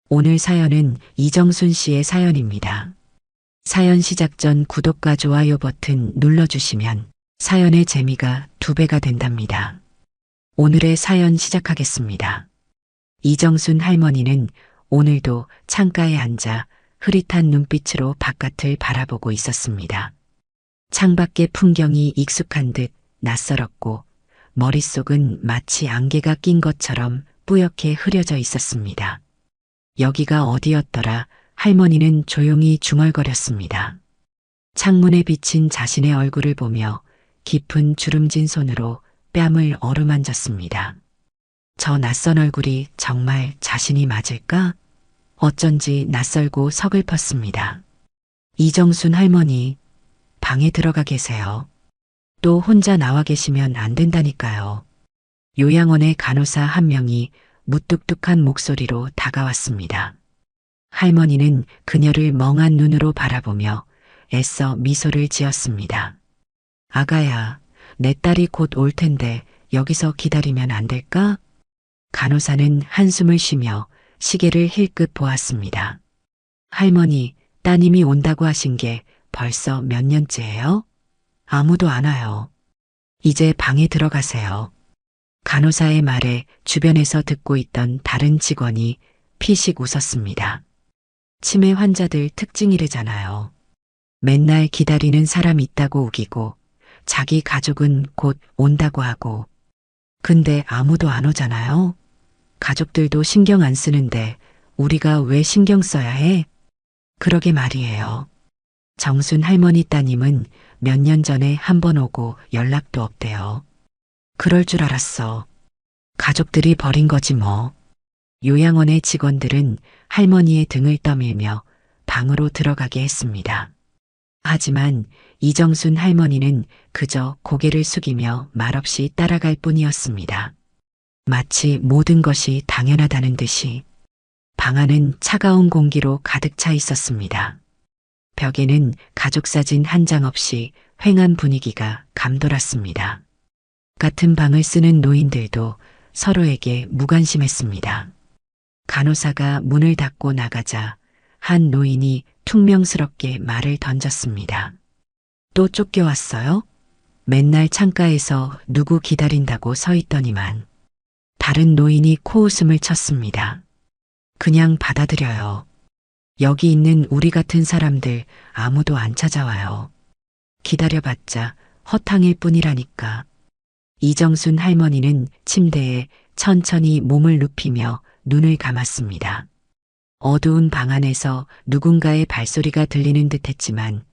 오늘 사연은 이정순 씨의 사연입니다. 사연 시작 전 구독과 좋아요 버튼 눌러주시면 사연의 재미가 2배가 된답니다. 오늘의 사연 시작하겠습니다. 이정순 할머니는 오늘도 창가에 앉아 흐릿한 눈빛으로 바깥을 바라보고 있었습니다. 창밖의 풍경이 익숙한 듯 낯설었고 머릿속은 마치 안개가 낀 것처럼 뿌옇게 흐려져 있었습니다. 여기가 어디였더라? 할머니는 조용히 중얼거렸습니다. 창문에 비친 자신의 얼굴을 보며 깊은 주름진 손으로 뺨을 어루만졌습니다. 저 낯선 얼굴이 정말 자신이 맞을까? 어쩐지 낯설고 서글펐습니다. 이정순 할머니, 방에 들어가 계세요. 또 혼자 나와 계시면 안 된다니까요. 요양원의 간호사 한 명이 무뚝뚝한 목소리로 다가왔습니다. 할머니는 그녀를 멍한 눈으로 바라보며 애써 미소를 지었습니다. 아가야, 내 딸이 곧 올 텐데 여기서 기다리면 안 될까? 간호사는 한숨을 쉬며 시계를 힐끗 보았습니다. 할머니, 따님이 온다고 하신 게 벌써 몇 년째예요? 아무도 안 와요. 이제 방에 들어가세요. 간호사의 말에 주변에서 듣고 있던 다른 직원이 피식 웃었습니다. 치매 환자들 특징이래잖아요. 맨날 기다리는 사람 있다고 우기고 자기 가족은 곧 온다고 하고. 근데 아무도 안 오잖아요. 가족들도 신경 안 쓰는데 우리가 왜 신경 써야 해? 그러게 말이에요. 정순 할머니 따님은 몇 년 전에 한 번 오고 연락도 없대요. 그럴 줄 알았어. 가족들이 버린 거지 뭐. 요양원의 직원들은 할머니의 등을 떠밀며 방으로 들어가게 했습니다. 하지만 이정순 할머니는 그저 고개를 숙이며 말없이 따라갈 뿐이었습니다. 마치 모든 것이 당연하다는 듯이 방 안은 차가운 공기로 가득 차 있었습니다. 벽에는 가족 사진 한 장 없이 휑한 분위기가 감돌았습니다. 같은 방을 쓰는 노인들도 서로에게 무관심했습니다. 간호사가 문을 닫고 나가자 한 노인이 퉁명스럽게 말을 던졌습니다. 또 쫓겨왔어요? 맨날 창가에서 누구 기다린다고 서 있더니만. 다른 노인이 코웃음을 쳤습니다. 그냥 받아들여요. 여기 있는 우리 같은 사람들 아무도 안 찾아와요. 기다려봤자 허탕일 뿐이라니까. 이정순 할머니는 침대에 천천히 몸을 눕히며 눈을 감았습니다. 어두운 방 안에서 누군가의 발소리가 들리는 듯 했지만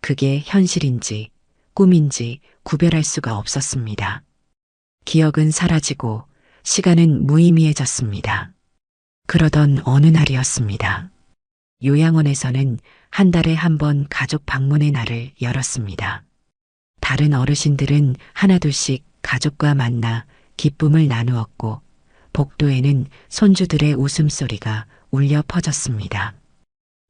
그게 현실인지 꿈인지 구별할 수가 없었습니다. 기억은 사라지고 시간은 무의미해졌습니다. 그러던 어느 날이었습니다. 요양원에서는 한 달에 한 번 가족 방문의 날을 열었습니다. 다른 어르신들은 하나둘씩 가족과 만나 기쁨을 나누었고 복도에는 손주들의 웃음소리가 울려 퍼졌습니다.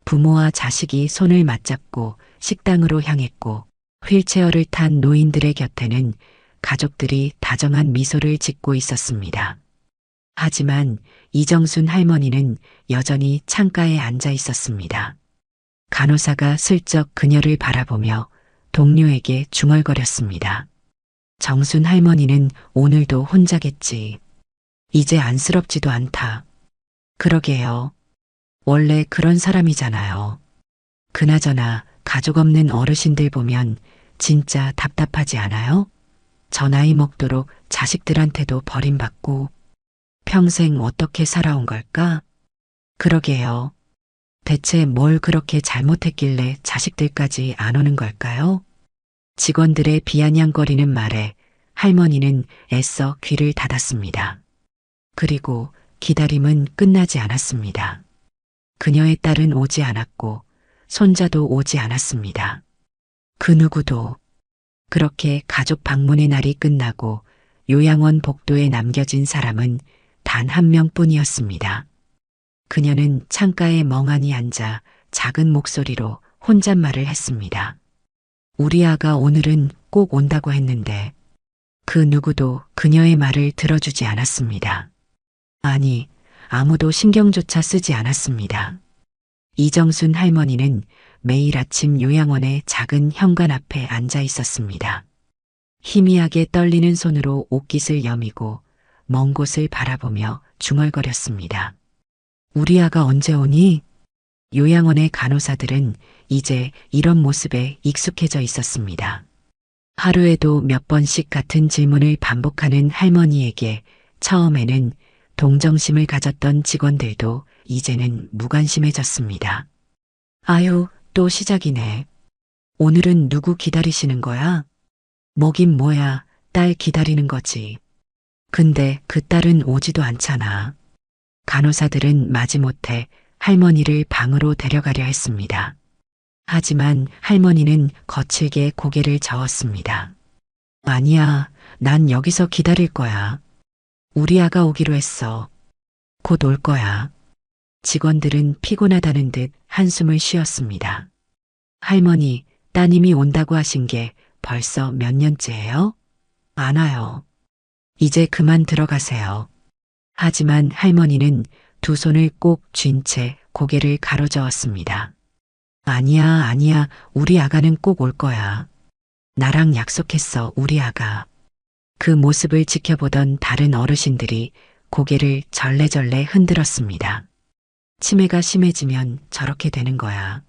부모와 자식이 손을 맞잡고 식당으로 향했고 휠체어를 탄 노인들의 곁에는 가족들이 다정한 미소를 짓고 있었습니다. 하지만 이정순 할머니는 여전히 창가에 앉아 있었습니다. 간호사가 슬쩍 그녀를 바라보며 동료에게 중얼거렸습니다. 정순 할머니는 오늘도 혼자겠지. 이제 안쓰럽지도 않다. 그러게요. 원래 그런 사람이잖아요. 그나저나 가족 없는 어르신들 보면 진짜 답답하지 않아요? 저 나이 먹도록 자식들한테도 버림받고 평생 어떻게 살아온 걸까? 그러게요. 대체 뭘 그렇게 잘못했길래 자식들까지 안 오는 걸까요? 직원들의 비아냥거리는 말에 할머니는 애써 귀를 닫았습니다. 그리고 기다림은 끝나지 않았습니다. 그녀의 딸은 오지 않았고 손자도 오지 않았습니다. 그 누구도. 그렇게 가족 방문의 날이 끝나고 요양원 복도에 남겨진 사람은 단 한 명뿐이었습니다. 그녀는 창가에 멍하니 앉아 작은 목소리로 혼잣말을 했습니다. 우리 아가 오늘은 꼭 온다고 했는데 그 누구도 그녀의 말을 들어주지 않았습니다. 아니, 아무도 신경조차 쓰지 않았습니다. 이정순 할머니는 매일 아침 요양원의 작은 현관 앞에 앉아 있었습니다. 희미하게 떨리는 손으로 옷깃을 여미고 먼 곳을 바라보며 중얼거렸습니다. 우리 아가 언제 오니? 요양원의 간호사들은 이제 이런 모습에 익숙해져 있었습니다. 하루에도 몇 번씩 같은 질문을 반복하는 할머니에게 처음에는 동정심을 가졌던 직원들도 이제는 무관심해졌습니다. 아유, 또 시작이네. 오늘은 누구 기다리시는 거야? 뭐긴 뭐야, 딸 기다리는 거지. 근데 그 딸은 오지도 않잖아. 간호사들은 마지못해 할머니를 방으로 데려가려 했습니다. 하지만 할머니는 거칠게 고개를 저었습니다. 아니야, 난 여기서 기다릴 거야. 우리 아가 오기로 했어. 곧 올 거야. 직원들은 피곤하다는 듯 한숨을 쉬었습니다. 할머니, 따님이 온다고 하신 게 벌써 몇 년째예요? 안 와요. 이제 그만 들어가세요. 하지만 할머니는 두 손을 꼭 쥔 채 고개를 가로저었습니다. 아니야, 아니야, 우리 아가는 꼭 올 거야. 나랑 약속했어, 우리 아가. 그 모습을 지켜보던 다른 어르신들이 고개를 절레절레 흔들었습니다. 치매가 심해지면 저렇게 되는 거야.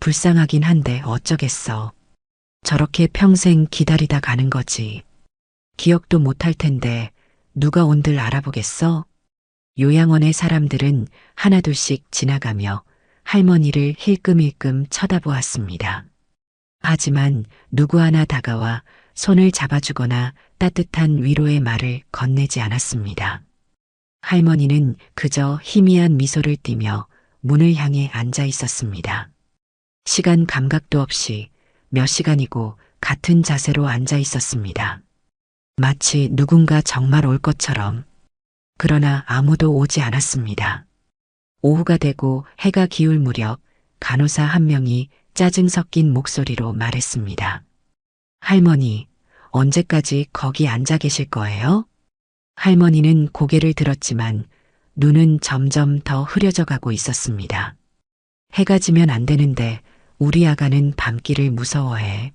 불쌍하긴 한데 어쩌겠어. 저렇게 평생 기다리다 가는 거지. 기억도 못할 텐데 누가 온들 알아보겠어? 요양원의 사람들은 하나둘씩 지나가며 할머니를 힐끔힐끔 쳐다보았습니다. 하지만 누구 하나 다가와 손을 잡아주거나 따뜻한 위로의 말을 건네지 않았습니다. 할머니는 그저 희미한 미소를 띠며 문을 향해 앉아 있었습니다. 시간 감각도 없이 몇 시간이고 같은 자세로 앉아 있었습니다. 마치 누군가 정말 올 것처럼. 그러나 아무도 오지 않았습니다. 오후가 되고 해가 기울 무렵 간호사 한 명이 짜증 섞인 목소리로 말했습니다. 할머니, 언제까지 거기 앉아 계실 거예요? 할머니는 고개를 들었지만 눈은 점점 더 흐려져 가고 있었습니다. 해가 지면 안 되는데 우리 아가는 밤길을 무서워해.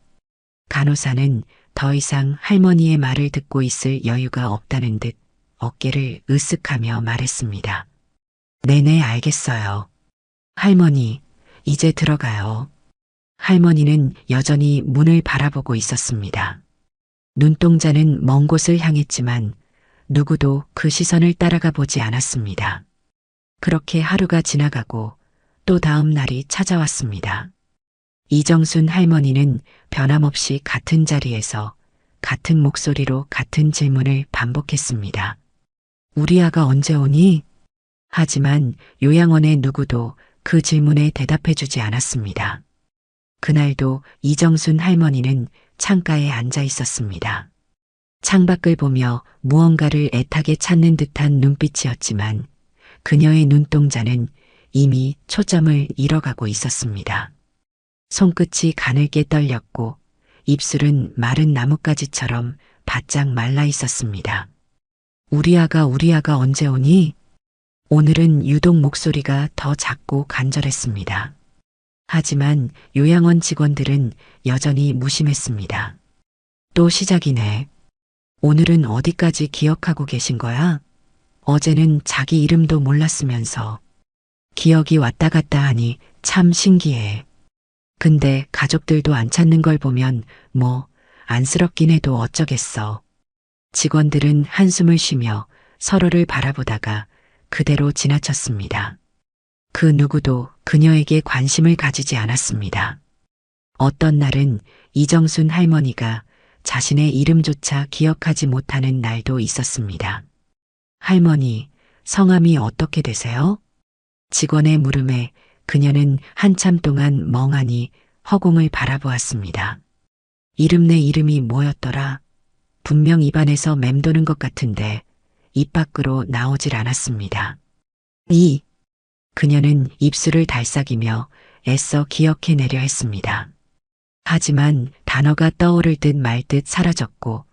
간호사는 더 이상 할머니의 말을 듣고 있을 여유가 없다는 듯 어깨를 으쓱하며 말했습니다. 네네, 알겠어요. 할머니, 이제 들어가요. 할머니는 여전히 문을 바라보고 있었습니다. 눈동자는 먼 곳을 향했지만 누구도 그 시선을 따라가 보지 않았습니다. 그렇게 하루가 지나가고 또 다음 날이 찾아왔습니다. 이정순 할머니는 변함없이 같은 자리에서 같은 목소리로 같은 질문을 반복했습니다. 우리 아가 언제 오니? 하지만 요양원의 누구도 그 질문에 대답해주지 않았습니다. 그날도 이정순 할머니는 창가에 앉아 있었습니다. 창밖을 보며 무언가를 애타게 찾는 듯한 눈빛이었지만 그녀의 눈동자는 이미 초점을 잃어가고 있었습니다. 손끝이 가늘게 떨렸고 입술은 마른 나뭇가지처럼 바짝 말라 있었습니다. 우리 아가 언제 오니? 오늘은 유독 목소리가 더 작고 간절했습니다. 하지만 요양원 직원들은 여전히 무심했습니다. 또 시작이네. 오늘은 어디까지 기억하고 계신 거야? 어제는 자기 이름도 몰랐으면서. 기억이 왔다 갔다 하니 참 신기해. 근데 가족들도 안 찾는 걸 보면 뭐 안쓰럽긴 해도 어쩌겠어. 직원들은 한숨을 쉬며 서로를 바라보다가 그대로 지나쳤습니다. 그 누구도 그녀에게 관심을 가지지 않았습니다. 어떤 날은 이정순 할머니가 자신의 이름조차 기억하지 못하는 날도 있었습니다. 할머니, 성함이 어떻게 되세요? 직원의 물음에 그녀는 한참 동안 멍하니 허공을 바라보았습니다. 이름 내 이름이 뭐였더라? 분명 입안에서 맴도는 것 같은데 입 밖으로 나오질 않았습니다. 그녀는 입술을 달싹이며 애써 기억해내려 했습니다. 하지만 단어가 떠오를 듯 말 듯 사라졌고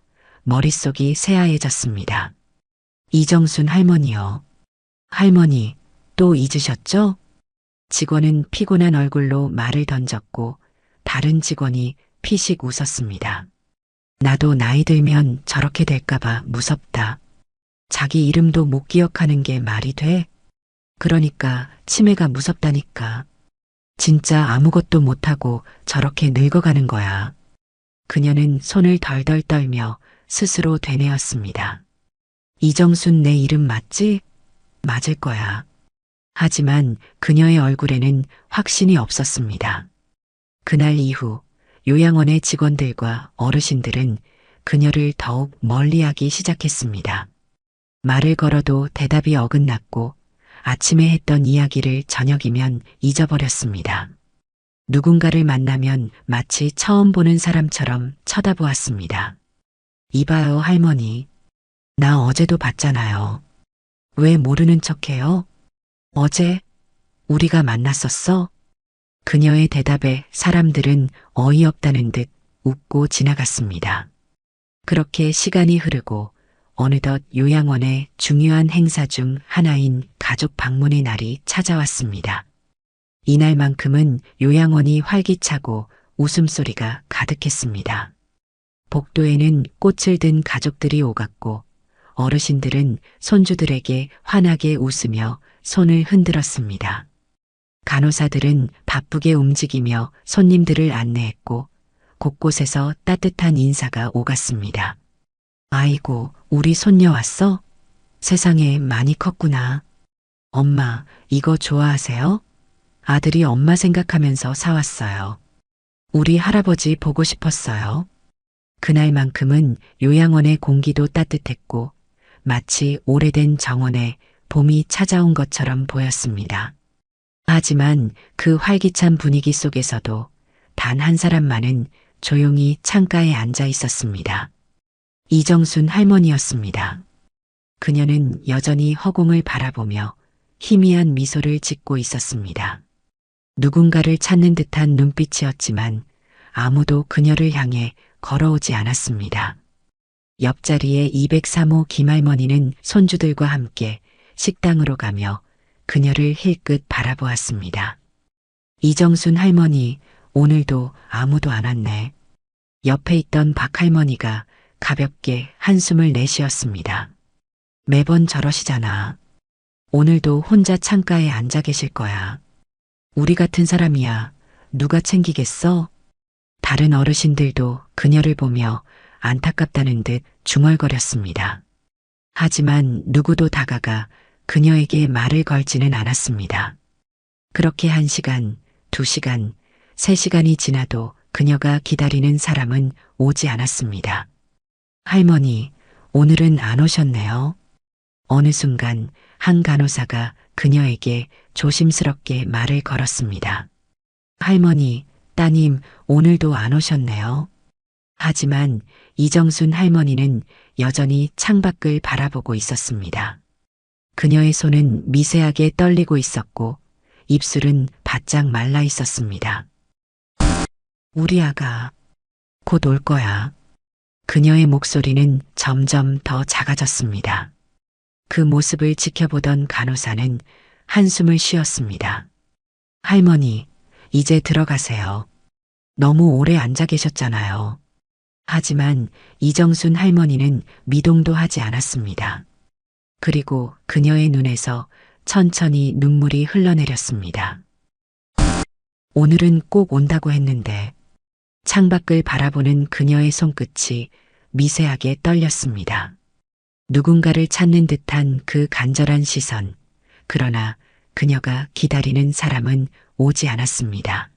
머릿속이 새하얘졌습니다. 이정순 할머니요. 할머니, 또 잊으셨죠? 직원은 피곤한 얼굴로 말을 던졌고 다른 직원이 피식 웃었습니다. 나도 나이 들면 저렇게 될까봐 무섭다. 자기 이름도 못 기억하는 게 말이 돼? 그러니까 치매가 무섭다니까. 진짜 아무것도 못하고 저렇게 늙어가는 거야. 그녀는 손을 덜덜 떨며 스스로 되뇌었습니다. 이정순 내 이름 맞지? 맞을 거야. 하지만 그녀의 얼굴에는 확신이 없었습니다. 그날 이후 요양원의 직원들과 어르신들은 그녀를 더욱 멀리하기 시작했습니다. 말을 걸어도 대답이 어긋났고 아침에 했던 이야기를 저녁이면 잊어버렸습니다. 누군가를 만나면 마치 처음 보는 사람처럼 쳐다보았습니다. 이봐요, 할머니. 나 어제도 봤잖아요. 왜 모르는 척해요? 어제 우리가 만났었어? 그녀의 대답에 사람들은 어이없다는 듯 웃고 지나갔습니다. 그렇게 시간이 흐르고 어느덧 요양원의 중요한 행사 중 하나인 가족 방문의 날이 찾아왔습니다. 이날만큼은 요양원이 활기차고 웃음소리가 가득했습니다. 복도에는 꽃을 든 가족들이 오갔고 어르신들은 손주들에게 환하게 웃으며 손을 흔들었습니다. 간호사들은 바쁘게 움직이며 손님들을 안내했고 곳곳에서 따뜻한 인사가 오갔습니다. 아이고, 우리 손녀 왔어? 세상에 많이 컸구나. 엄마, 이거 좋아하세요? 아들이 엄마 생각하면서 사왔어요. 우리 할아버지 보고 싶었어요. 그날만큼은 요양원의 공기도 따뜻했고 마치 오래된 정원에 봄이 찾아온 것처럼 보였습니다. 하지만 그 활기찬 분위기 속에서도 단 한 사람만은 조용히 창가에 앉아 있었습니다. 이정순 할머니였습니다. 그녀는 여전히 허공을 바라보며 희미한 미소를 짓고 있었습니다. 누군가를 찾는 듯한 눈빛이었지만 아무도 그녀를 향해 걸어오지 않았습니다. 옆자리의 203호 김할머니는 손주들과 함께 식당으로 가며 그녀를 힐끗 바라보았습니다. 이정순 할머니, 오늘도 아무도 안 왔네. 옆에 있던 박 할머니가 가볍게 한숨을 내쉬었습니다. 매번 저러시잖아. 오늘도 혼자 창가에 앉아 계실 거야. 우리 같은 사람이야. 누가 챙기겠어? 다른 어르신들도 그녀를 보며 안타깝다는 듯 중얼거렸습니다. 하지만 누구도 다가가 그녀에게 말을 걸지는 않았습니다. 그렇게 1시간, 2시간, 3시간이 지나도 그녀가 기다리는 사람은 오지 않았습니다. 할머니, 오늘은 안 오셨네요. 어느 순간 한 간호사가 그녀에게 조심스럽게 말을 걸었습니다. 할머니, 따님, 오늘도 안 오셨네요. 하지만 이정순 할머니는 여전히 창밖을 바라보고 있었습니다. 그녀의 손은 미세하게 떨리고 있었고 입술은 바짝 말라 있었습니다. 우리 아가 곧 올 거야. 그녀의 목소리는 점점 더 작아졌습니다. 그 모습을 지켜보던 간호사는 한숨을 쉬었습니다. 할머니, 이제 들어가세요. 너무 오래 앉아 계셨잖아요. 하지만 이정순 할머니는 미동도 하지 않았습니다. 그리고 그녀의 눈에서 천천히 눈물이 흘러내렸습니다. 오늘은 꼭 온다고 했는데 창밖을 바라보는 그녀의 손끝이 미세하게 떨렸습니다. 누군가를 찾는 듯한 그 간절한 시선. 그러나 그녀가 기다리는 사람은 오지 않았습니다.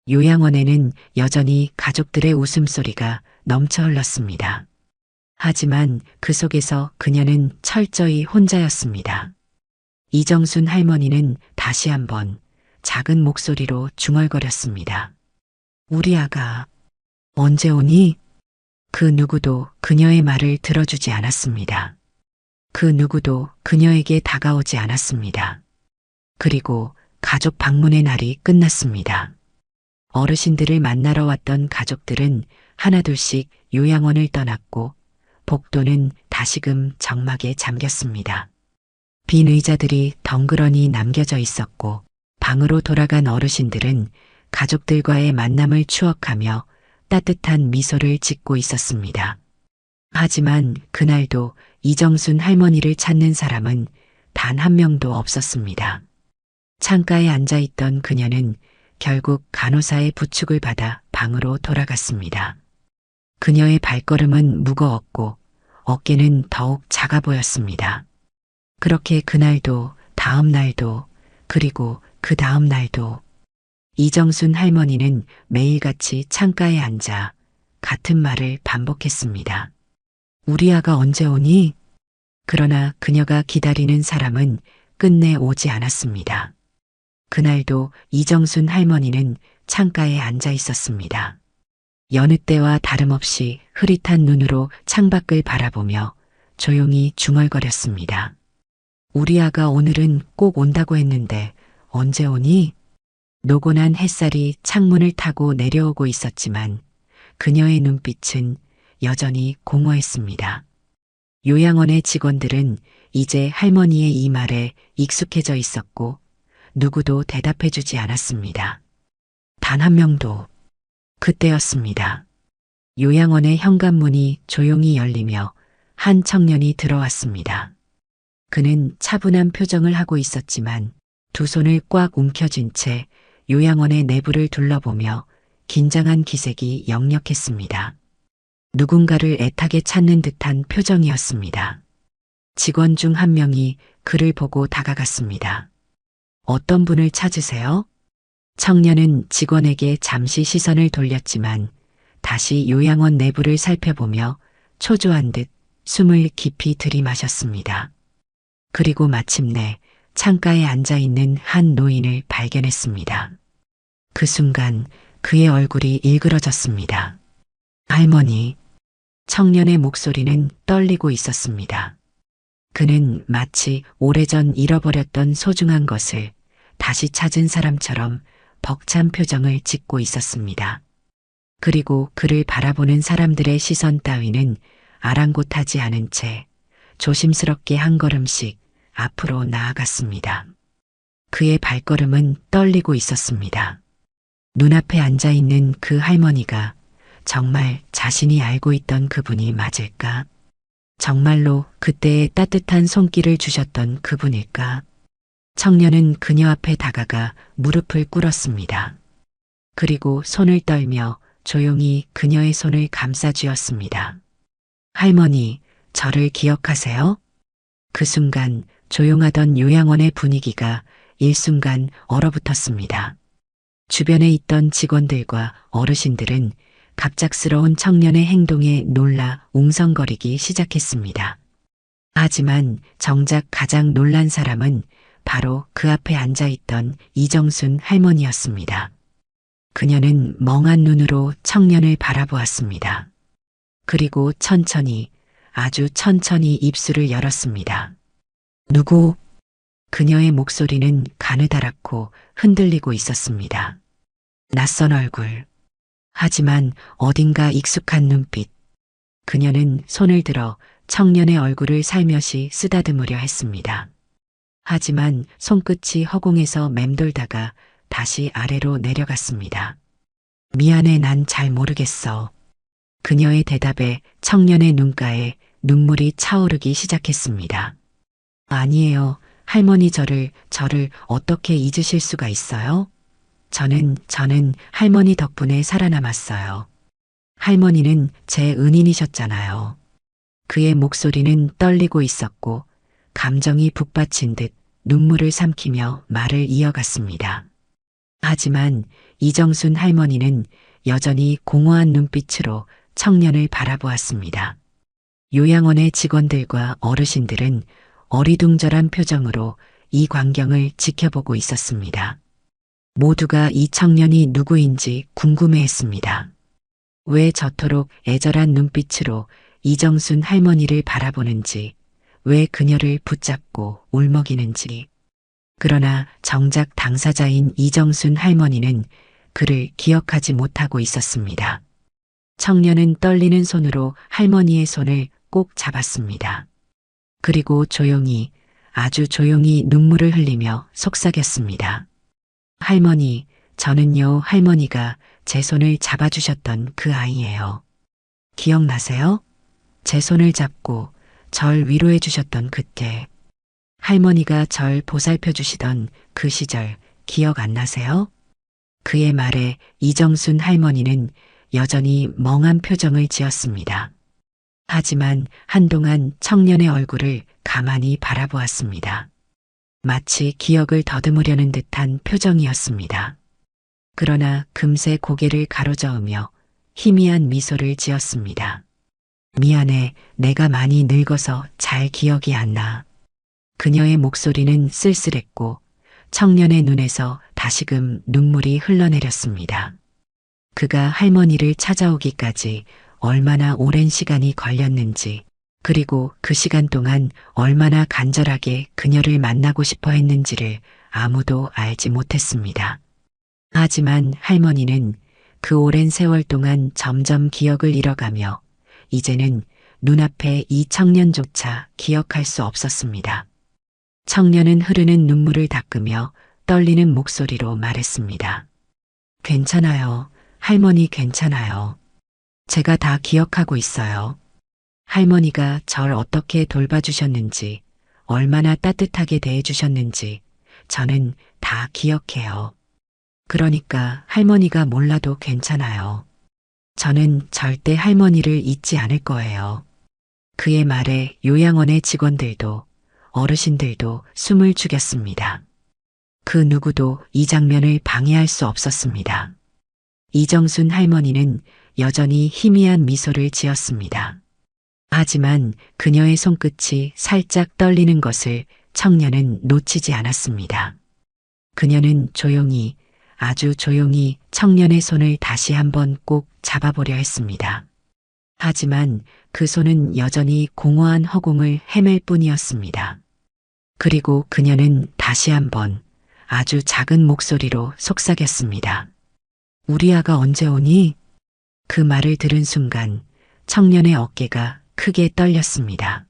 요양원에는 여전히 가족들의 웃음소리가 넘쳐 흘렀습니다. 하지만 그 속에서 그녀는 철저히 혼자였습니다. 이정순 할머니는 다시 한번 작은 목소리로 중얼거렸습니다. 우리 아가 언제 오니? 그 누구도 그녀의 말을 들어주지 않았습니다. 그 누구도 그녀에게 다가오지 않았습니다. 그리고 가족 방문의 날이 끝났습니다. 어르신들을 만나러 왔던 가족들은 하나둘씩 요양원을 떠났고 복도는 다시금 적막에 잠겼습니다. 빈 의자들이 덩그러니 남겨져 있었고 방으로 돌아간 어르신들은 가족들과의 만남을 추억하며 따뜻한 미소를 짓고 있었습니다. 하지만 그날도 이정순 할머니를 찾는 사람은 단 한 명도 없었습니다. 창가에 앉아 있던 그녀는 결국 간호사의 부축을 받아 방으로 돌아갔습니다. 그녀의 발걸음은 무거웠고 어깨는 더욱 작아 보였습니다. 그렇게 그날도, 다음 날도, 그리고 그 다음 날도 이정순 할머니는 매일같이 창가에 앉아 같은 말을 반복했습니다. 우리 아가 언제 오니? 그러나 그녀가 기다리는 사람은 끝내 오지 않았습니다. 그날도 이정순 할머니는 창가에 앉아 있었습니다. 여느 때와 다름없이 흐릿한 눈으로 창밖을 바라보며 조용히 중얼거렸습니다. 우리 아가 오늘은 꼭 온다고 했는데 언제 오니? 노곤한 햇살이 창문을 타고 내려오고 있었지만 그녀의 눈빛은 여전히 공허했습니다. 요양원의 직원들은 이제 할머니의 이 말에 익숙해져 있었고 누구도 대답해주지 않았습니다. 단 한 명도. 그때였습니다. 요양원의 현관문이 조용히 열리며 한 청년이 들어왔습니다. 그는 차분한 표정을 하고 있었지만 두 손을 꽉 움켜쥔 채 요양원의 내부를 둘러보며 긴장한 기색이 역력했습니다. 누군가를 애타게 찾는 듯한 표정이었습니다. 직원 중 한 명이 그를 보고 다가갔습니다. 어떤 분을 찾으세요? 청년은 직원에게 잠시 시선을 돌렸지만 다시 요양원 내부를 살펴보며 초조한 듯 숨을 깊이 들이마셨습니다. 그리고 마침내 창가에 앉아 있는 한 노인을 발견했습니다. 그 순간 그의 얼굴이 일그러졌습니다. 할머니. 청년의 목소리는 떨리고 있었습니다. 그는 마치 오래전 잃어버렸던 소중한 것을 다시 찾은 사람처럼 벅찬 표정을 짓고 있었습니다. 그리고 그를 바라보는 사람들의 시선 따위는 아랑곳하지 않은 채 조심스럽게 한 걸음씩 앞으로 나아갔습니다. 그의 발걸음은 떨리고 있었습니다. 눈앞에 앉아 있는 그 할머니가 정말 자신이 알고 있던 그분이 맞을까? 정말로 그때의 따뜻한 손길을 주셨던 그분일까? 청년은 그녀 앞에 다가가 무릎을 꿇었습니다. 그리고 손을 떨며 조용히 그녀의 손을 감싸쥐었습니다. 할머니, 저를 기억하세요? 그 순간 조용하던 요양원의 분위기가 일순간 얼어붙었습니다. 주변에 있던 직원들과 어르신들은 갑작스러운 청년의 행동에 놀라 웅성거리기 시작했습니다. 하지만 정작 가장 놀란 사람은 바로 그 앞에 앉아 있던 이정순 할머니였습니다. 그녀는 멍한 눈으로 청년을 바라보았습니다. 그리고 천천히, 아주 천천히 입술을 열었습니다. 누구? 그녀의 목소리는 가느다랗고 흔들리고 있었습니다. 낯선 얼굴. 하지만 어딘가 익숙한 눈빛. 그녀는 손을 들어 청년의 얼굴을 살며시 쓰다듬으려 했습니다. 하지만 손끝이 허공에서 맴돌다가 다시 아래로 내려갔습니다. 미안해, 난 잘 모르겠어. 그녀의 대답에 청년의 눈가에 눈물이 차오르기 시작했습니다. 아니에요. 할머니 저를 어떻게 잊으실 수가 있어요? 저는 할머니 덕분에 살아남았어요. 할머니는 제 은인이셨잖아요. 그의 목소리는 떨리고 있었고 감정이 북받친 듯 눈물을 삼키며 말을 이어갔습니다. 하지만 이정순 할머니는 여전히 공허한 눈빛으로 청년을 바라보았습니다. 요양원의 직원들과 어르신들은 어리둥절한 표정으로 이 광경을 지켜보고 있었습니다. 모두가 이 청년이 누구인지 궁금해했습니다. 왜 저토록 애절한 눈빛으로 이정순 할머니를 바라보는지, 왜 그녀를 붙잡고 울먹이는지. 그러나 정작 당사자인 이정순 할머니는 그를 기억하지 못하고 있었습니다. 청년은 떨리는 손으로 할머니의 손을 꼭 잡았습니다. 그리고 조용히 아주 조용히 눈물을 흘리며 속삭였습니다. 할머니, 저는요, 할머니가 제 손을 잡아주셨던 그 아이예요. 기억나세요? 제 손을 잡고 절 위로해 주셨던 그때. 할머니가 절 보살펴 주시던 그 시절 기억 안 나세요? 그의 말에 이정순 할머니는 여전히 멍한 표정을 지었습니다. 하지만 한동안 청년의 얼굴을 가만히 바라보았습니다. 마치 기억을 더듬으려는 듯한 표정이었습니다. 그러나 금세 고개를 가로저으며 희미한 미소를 지었습니다. 미안해, 내가 많이 늙어서 잘 기억이 안 나. 그녀의 목소리는 쓸쓸했고 청년의 눈에서 다시금 눈물이 흘러내렸습니다. 그가 할머니를 찾아오기까지 얼마나 오랜 시간이 걸렸는지, 그리고 그 시간 동안 얼마나 간절하게 그녀를 만나고 싶어 했는지를 아무도 알지 못했습니다. 하지만 할머니는 그 오랜 세월 동안 점점 기억을 잃어가며 이제는 눈앞에 이 청년조차 기억할 수 없었습니다. 청년은 흐르는 눈물을 닦으며 떨리는 목소리로 말했습니다. 괜찮아요. 할머니 괜찮아요. 제가 다 기억하고 있어요. 할머니가 절 어떻게 돌봐주셨는지, 얼마나 따뜻하게 대해주셨는지 저는 다 기억해요. 그러니까 할머니가 몰라도 괜찮아요. 저는 절대 할머니를 잊지 않을 거예요. 그의 말에 요양원의 직원들도 어르신들도 숨을 죽였습니다. 그 누구도 이 장면을 방해할 수 없었습니다. 이정순 할머니는 여전히 희미한 미소를 지었습니다. 하지만 그녀의 손끝이 살짝 떨리는 것을 청년은 놓치지 않았습니다. 그녀는 조용히, 아주 조용히 청년의 손을 다시 한번 꼭 잡아보려 했습니다. 하지만 그 손은 여전히 공허한 허공을 헤맬 뿐이었습니다. 그리고 그녀는 다시 한번 아주 작은 목소리로 속삭였습니다. 우리 아가 언제 오니? 그 말을 들은 순간 청년의 어깨가 크게 떨렸습니다.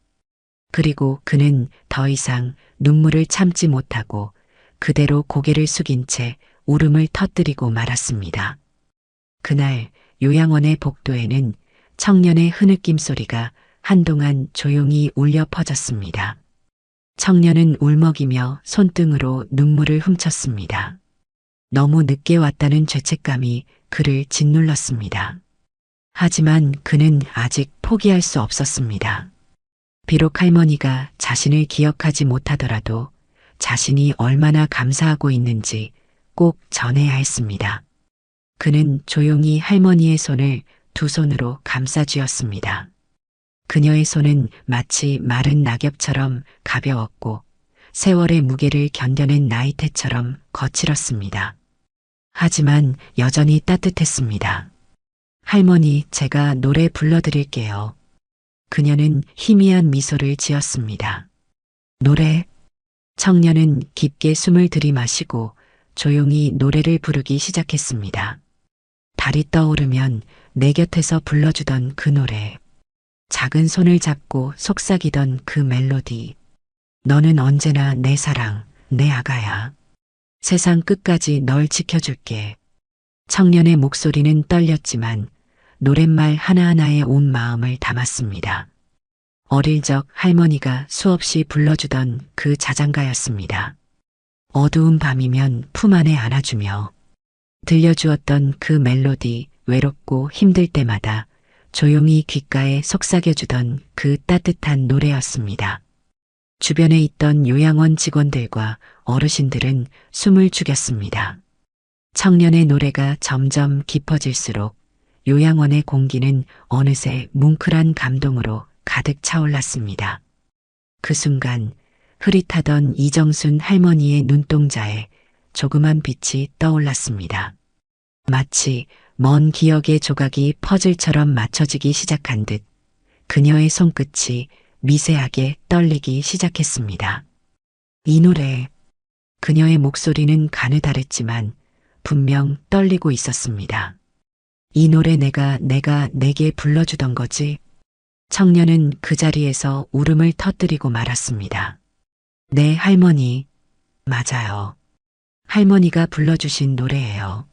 그리고 그는 더 이상 눈물을 참지 못하고 그대로 고개를 숙인 채 울음을 터뜨리고 말았습니다. 그날 요양원의 복도에는 청년의 흐느낌 소리가 한동안 조용히 울려 퍼졌습니다. 청년은 울먹이며 손등으로 눈물을 훔쳤습니다. 너무 늦게 왔다는 죄책감이 그를 짓눌렀습니다. 하지만 그는 아직 포기할 수 없었습니다. 비록 할머니가 자신을 기억하지 못하더라도 자신이 얼마나 감사하고 있는지 꼭 전해야 했습니다. 그는 조용히 할머니의 손을 두 손으로 감싸쥐었습니다. 그녀의 손은 마치 마른 낙엽처럼 가벼웠고 세월의 무게를 견뎌낸 나이테처럼 거칠었습니다. 하지만 여전히 따뜻했습니다. 할머니, 제가 노래 불러드릴게요. 그녀는 희미한 미소를 지었습니다. 노래? 청년은 깊게 숨을 들이마시고 조용히 노래를 부르기 시작했습니다. 달이 떠오르면 내 곁에서 불러주던 그 노래. 작은 손을 잡고 속삭이던 그 멜로디. 너는 언제나 내 사랑, 내 아가야. 세상 끝까지 널 지켜줄게. 청년의 목소리는 떨렸지만 노랫말 하나하나에 온 마음을 담았습니다. 어릴 적 할머니가 수없이 불러주던 그 자장가였습니다. 어두운 밤이면 품 안에 안아주며 들려주었던 그 멜로디, 외롭고 힘들 때마다 조용히 귓가에 속삭여주던 그 따뜻한 노래였습니다. 주변에 있던 요양원 직원들과 어르신들은 숨을 죽였습니다. 청년의 노래가 점점 깊어질수록 요양원의 공기는 어느새 뭉클한 감동으로 가득 차올랐습니다. 그 순간 흐릿하던 이정순 할머니의 눈동자에 조그만 빛이 떠올랐습니다. 마치 먼 기억의 조각이 퍼즐처럼 맞춰지기 시작한 듯 그녀의 손끝이 미세하게 떨리기 시작했습니다. 이 노래, 그녀의 목소리는 가느다랬지만 분명 떨리고 있었습니다. 이 노래 내가 내게 불러주던 거지? 청년은 그 자리에서 울음을 터뜨리고 말았습니다. 네, 할머니. 맞아요. 할머니가 불러주신 노래예요.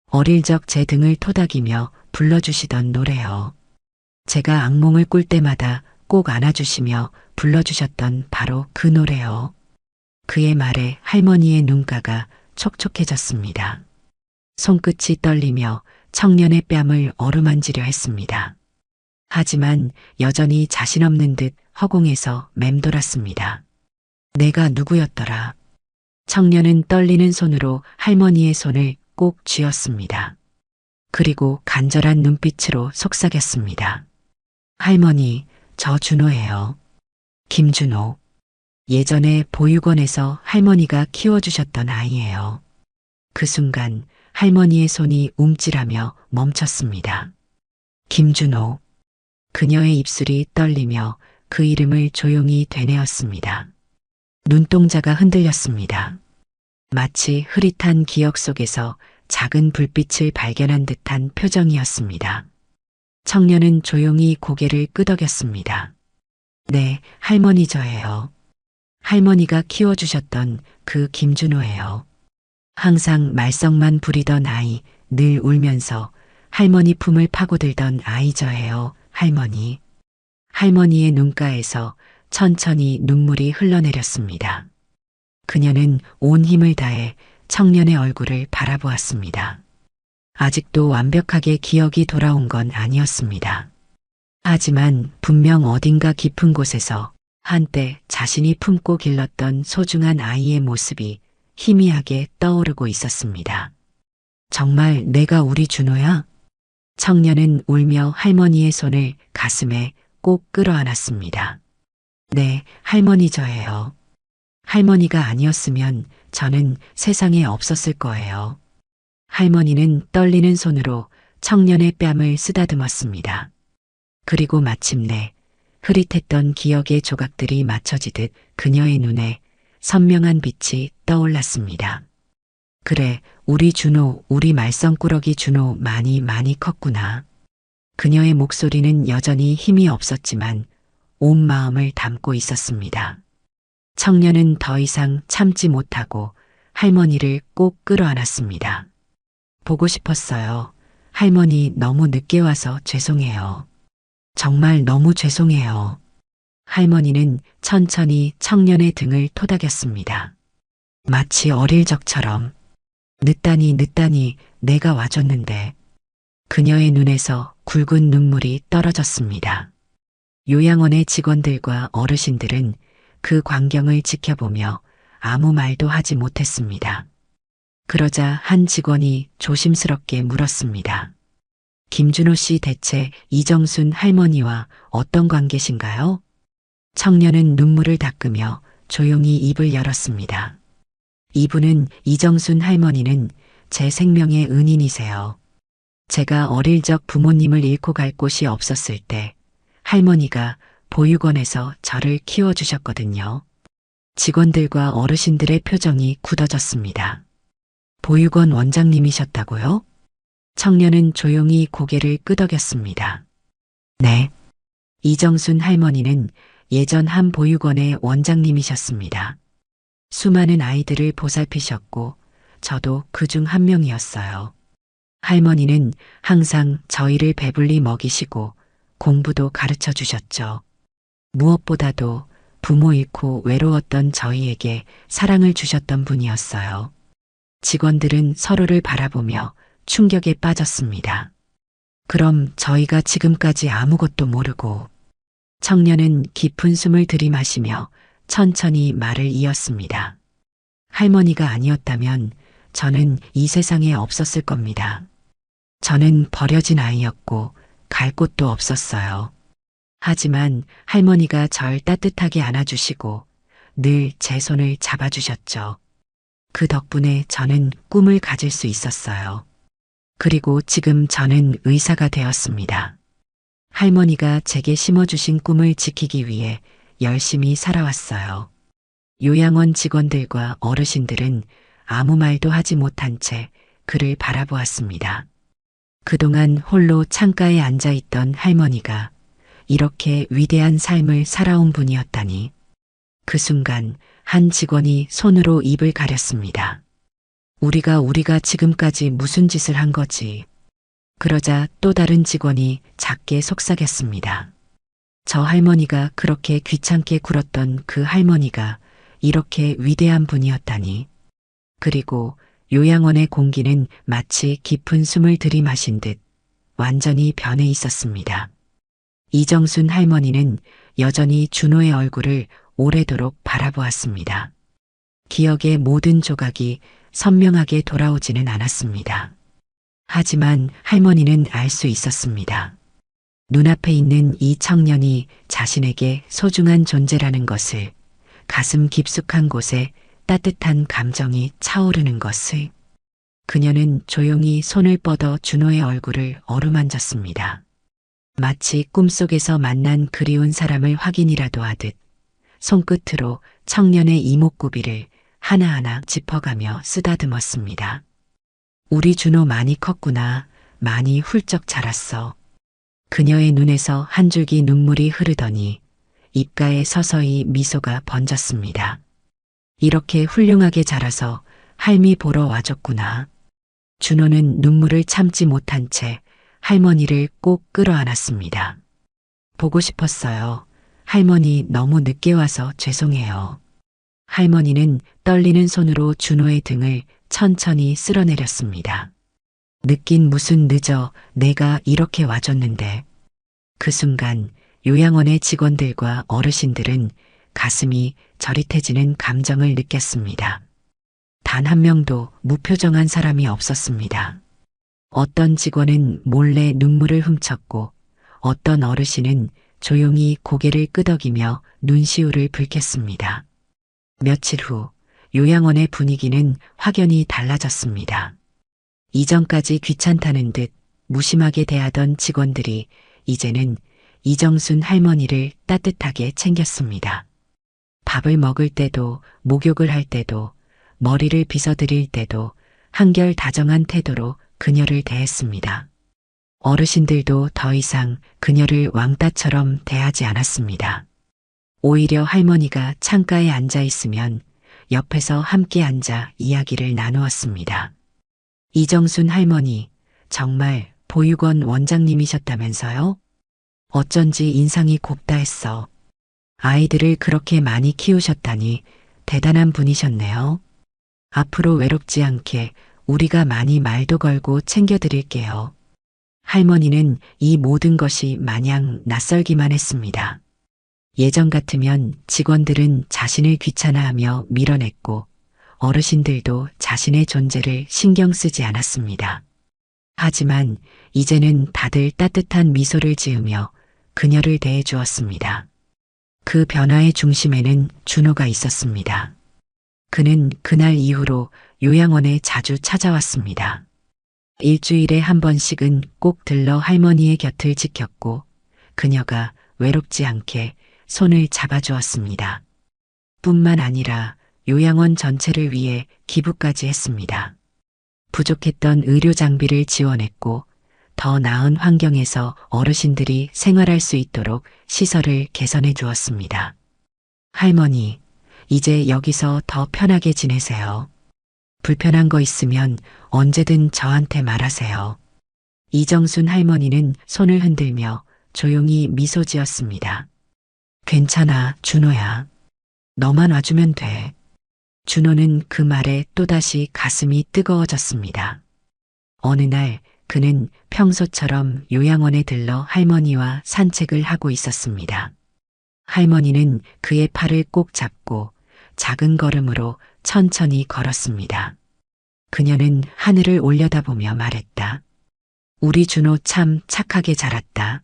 어릴 적 제 등을 토닥이며 불러주시던 노래요. 제가 악몽을 꿀 때마다 꼭 안아주시며 불러주셨던 바로 그 노래요. 그의 말에 할머니의 눈가가 촉촉해졌습니다. 손끝이 떨리며 청년의 뺨을 어루만지려 했습니다. 하지만 여전히 자신 없는 듯 허공에서 맴돌았습니다. 내가 누구였더라. 청년은 떨리는 손으로 할머니의 손을 꼭 쥐었습니다. 그리고 간절한 눈빛으로 속삭였습니다. 할머니, 저 준호예요. 김준호. 예전에 보육원에서 할머니가 키워주셨던 아이예요. 그 순간 할머니의 손이 움찔하며 멈췄습니다. 김준호. 그녀의 입술이 떨리며 그 이름을 조용히 되뇌었습니다. 눈동자가 흔들렸습니다. 마치 흐릿한 기억 속에서 작은 불빛을 발견한 듯한 표정이었습니다. 청년은 조용히 고개를 끄덕였습니다. 네, 할머니 저예요. 할머니가 키워주셨던 그 김준호예요. 항상 말썽만 부리던 아이, 늘 울면서 할머니 품을 파고들던 아이 저예요, 할머니. 할머니의 눈가에서 천천히 눈물이 흘러내렸습니다. 그녀는 온 힘을 다해 청년의 얼굴을 바라보았습니다. 아직도 완벽하게 기억이 돌아온 건 아니었습니다. 하지만 분명 어딘가 깊은 곳에서 한때 자신이 품고 길렀던 소중한 아이의 모습이 희미하게 떠오르고 있었습니다. 정말 내가 우리 준호야? 청년은 울며 할머니의 손을 가슴에 꼭 끌어안았습니다. 네, 할머니 저예요. 할머니가 아니었으면 저는 세상에 없었을 거예요. 할머니는 떨리는 손으로 청년의 뺨을 쓰다듬었습니다. 그리고 마침내 흐릿했던 기억의 조각들이 맞춰지듯 그녀의 눈에 선명한 빛이 떠올랐습니다. 그래, 우리 준호, 우리 말썽꾸러기 준호 많이 컸구나. 그녀의 목소리는 여전히 힘이 없었지만 온 마음을 담고 있었습니다. 청년은 더 이상 참지 못하고 할머니를 꼭 끌어안았습니다. 보고 싶었어요. 할머니 너무 늦게 와서 죄송해요. 정말 너무 죄송해요. 할머니는 천천히 청년의 등을 토닥였습니다. 마치 어릴 적처럼 늦다니 내가 와줬는데. 그녀의 눈에서 굵은 눈물이 떨어졌습니다. 요양원의 직원들과 어르신들은 그 광경을 지켜보며 아무 말도 하지 못했습니다. 그러자 한 직원이 조심스럽게 물었습니다. 김준호 씨 대체 이정순 할머니와 어떤 관계신가요? 청년은 눈물을 닦으며 조용히 입을 열었습니다. 이분은 이정순 할머니는 제 생명의 은인이세요. 제가 어릴 적 부모님을 잃고 갈 곳이 없었을 때 할머니가 보육원에서 저를 키워주셨거든요. 직원들과 어르신들의 표정이 굳어졌습니다. 보육원 원장님이셨다고요? 청년은 조용히 고개를 끄덕였습니다. 네. 이정순 할머니는 예전 한 보육원의 원장님이셨습니다. 수많은 아이들을 보살피셨고 저도 그중 한 명이었어요. 할머니는 항상 저희를 배불리 먹이시고 공부도 가르쳐 주셨죠. 무엇보다도 부모 잃고 외로웠던 저희에게 사랑을 주셨던 분이었어요. 직원들은 서로를 바라보며 충격에 빠졌습니다. 그럼 저희가 지금까지 아무것도 모르고. 청년은 깊은 숨을 들이마시며 천천히 말을 이었습니다. 할머니가 아니었다면 저는 이 세상에 없었을 겁니다. 저는 버려진 아이였고 갈 곳도 없었어요. 하지만 할머니가 절 따뜻하게 안아주시고 늘 제 손을 잡아주셨죠. 그 덕분에 저는 꿈을 가질 수 있었어요. 그리고 지금 저는 의사가 되었습니다. 할머니가 제게 심어주신 꿈을 지키기 위해 열심히 살아왔어요. 요양원 직원들과 어르신들은 아무 말도 하지 못한 채 그를 바라보았습니다. 그동안 홀로 창가에 앉아있던 할머니가 이렇게 위대한 삶을 살아온 분이었다니. 그 순간 한 직원이 손으로 입을 가렸습니다. 우리가 지금까지 무슨 짓을 한 거지? 그러자 또 다른 직원이 작게 속삭였습니다. 저 할머니가 그렇게 귀찮게 굴었던 그 할머니가 이렇게 위대한 분이었다니. 그리고 요양원의 공기는 마치 깊은 숨을 들이마신 듯 완전히 변해 있었습니다. 이정순 할머니는 여전히 준호의 얼굴을 오래도록 바라보았습니다. 기억의 모든 조각이 선명하게 돌아오지는 않았습니다. 하지만 할머니는 알 수 있었습니다. 눈앞에 있는 이 청년이 자신에게 소중한 존재라는 것을, 가슴 깊숙한 곳에 따뜻한 감정이 차오르는 것을. 그녀는 조용히 손을 뻗어 준호의 얼굴을 어루만졌습니다. 마치 꿈속에서 만난 그리운 사람을 확인이라도 하듯 손끝으로 청년의 이목구비를 하나하나 짚어가며 쓰다듬었습니다. 우리 준호 많이 컸구나. 많이 훌쩍 자랐어. 그녀의 눈에서 한 줄기 눈물이 흐르더니 입가에 서서히 미소가 번졌습니다. 이렇게 훌륭하게 자라서 할미 보러 와줬구나. 준호는 눈물을 참지 못한 채 할머니를 꼭 끌어안았습니다. 보고 싶었어요. 할머니 너무 늦게 와서 죄송해요. 할머니는 떨리는 손으로 준호의 등을 천천히 쓸어내렸습니다. 늦긴 무슨 늦어. 내가 이렇게 와줬는데. 그 순간 요양원의 직원들과 어르신들은 가슴이 저릿해지는 감정을 느꼈습니다. 단 한 명도 무표정한 사람이 없었습니다. 어떤 직원은 몰래 눈물을 훔쳤고 어떤 어르신은 조용히 고개를 끄덕이며 눈시울을 붉혔습니다. 며칠 후 요양원의 분위기는 확연히 달라졌습니다. 이전까지 귀찮다는 듯 무심하게 대하던 직원들이 이제는 이정순 할머니를 따뜻하게 챙겼습니다. 밥을 먹을 때도, 목욕을 할 때도, 머리를 빗어드릴 때도 한결 다정한 태도로 그녀를 대했습니다. 어르신들도 더 이상 그녀를 왕따처럼 대하지 않았습니다. 오히려 할머니가 창가에 앉아 있으면 옆에서 함께 앉아 이야기를 나누었습니다. 이정순 할머니, 정말 보육원 원장님이셨다면서요? 어쩐지 인상이 곱다 했어. 아이들을 그렇게 많이 키우셨다니 대단한 분이셨네요. 앞으로 외롭지 않게 우리가 많이 말도 걸고 챙겨드릴게요. 할머니는 이 모든 것이 마냥 낯설기만 했습니다. 예전 같으면 직원들은 자신을 귀찮아하며 밀어냈고 어르신들도 자신의 존재를 신경 쓰지 않았습니다. 하지만 이제는 다들 따뜻한 미소를 지으며 그녀를 대해 주었습니다. 그 변화의 중심에는 준호가 있었습니다. 그는 그날 이후로 요양원에 자주 찾아왔습니다. 일주일에 한 번씩은 꼭 들러 할머니의 곁을 지켰고 그녀가 외롭지 않게 손을 잡아주었습니다. 뿐만 아니라 요양원 전체를 위해 기부까지 했습니다. 부족했던 의료 장비를 지원했고 더 나은 환경에서 어르신들이 생활할 수 있도록 시설을 개선해 주었습니다. 할머니, 이제 여기서 더 편하게 지내세요. 불편한 거 있으면 언제든 저한테 말하세요. 이정순 할머니는 손을 흔들며 조용히 미소 지었습니다. 괜찮아, 준호야. 너만 와주면 돼. 준호는 그 말에 또다시 가슴이 뜨거워졌습니다. 어느 날 그는 평소처럼 요양원에 들러 할머니와 산책을 하고 있었습니다. 할머니는 그의 팔을 꼭 잡고 작은 걸음으로 천천히 걸었습니다. 그녀는 하늘을 올려다보며 말했다. 우리 준호 참 착하게 자랐다.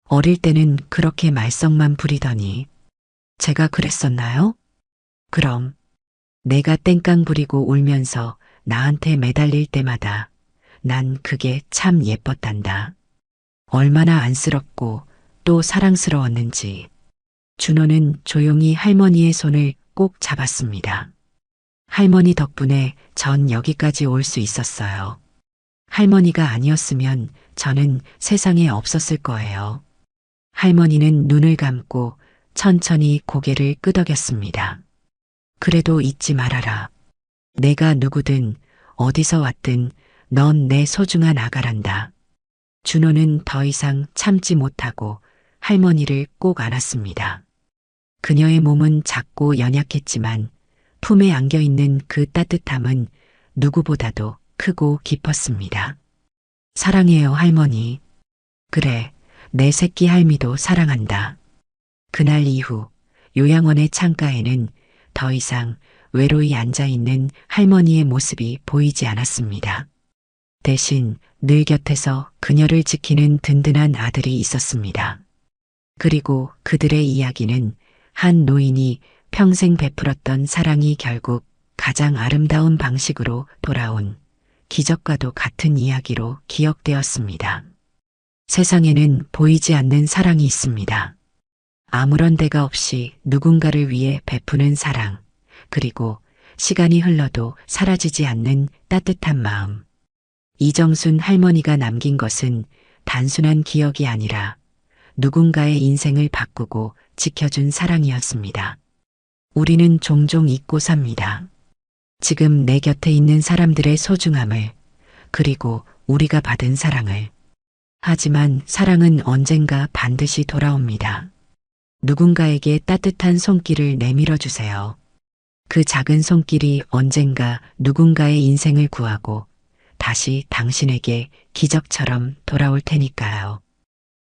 어릴 때는 그렇게 말썽만 부리더니. 제가 그랬었나요? 그럼 내가 땡깡 부리고 울면서 나한테 매달릴 때마다 난 그게 참 예뻤단다. 얼마나 안쓰럽고 또 사랑스러웠는지. 준호는 조용히 할머니의 손을 꼭 잡았습니다. 할머니 덕분에 전 여기까지 올 수 있었어요. 할머니가 아니었으면 저는 세상에 없었을 거예요. 할머니는 눈을 감고 천천히 고개를 끄덕였습니다. 그래도 잊지 말아라. 내가 누구든 어디서 왔든 넌 내 소중한 아가란다. 준호는 더 이상 참지 못하고 할머니를 꼭 안았습니다. 그녀의 몸은 작고 연약했지만 품에 안겨 있는 그 따뜻함은 누구보다도 크고 깊었습니다. 사랑해요, 할머니. 그래, 내 새끼 할미도 사랑한다. 그날 이후 요양원의 창가에는 더 이상 외로이 앉아 있는 할머니의 모습이 보이지 않았습니다. 대신 늘 곁에서 그녀를 지키는 든든한 아들이 있었습니다. 그리고 그들의 이야기는 한 노인이 평생 베풀었던 사랑이 결국 가장 아름다운 방식으로 돌아온 기적과도 같은 이야기로 기억되었습니다. 세상에는 보이지 않는 사랑이 있습니다. 아무런 대가 없이 누군가를 위해 베푸는 사랑, 그리고 시간이 흘러도 사라지지 않는 따뜻한 마음. 이정순 할머니가 남긴 것은 단순한 기억이 아니라 누군가의 인생을 바꾸고 지켜준 사랑이었습니다. 우리는 종종 잊고 삽니다. 지금 내 곁에 있는 사람들의 소중함을, 그리고 우리가 받은 사랑을. 하지만 사랑은 언젠가 반드시 돌아옵니다. 누군가에게 따뜻한 손길을 내밀어 주세요. 그 작은 손길이 언젠가 누군가의 인생을 구하고 다시 당신에게 기적처럼 돌아올 테니까요.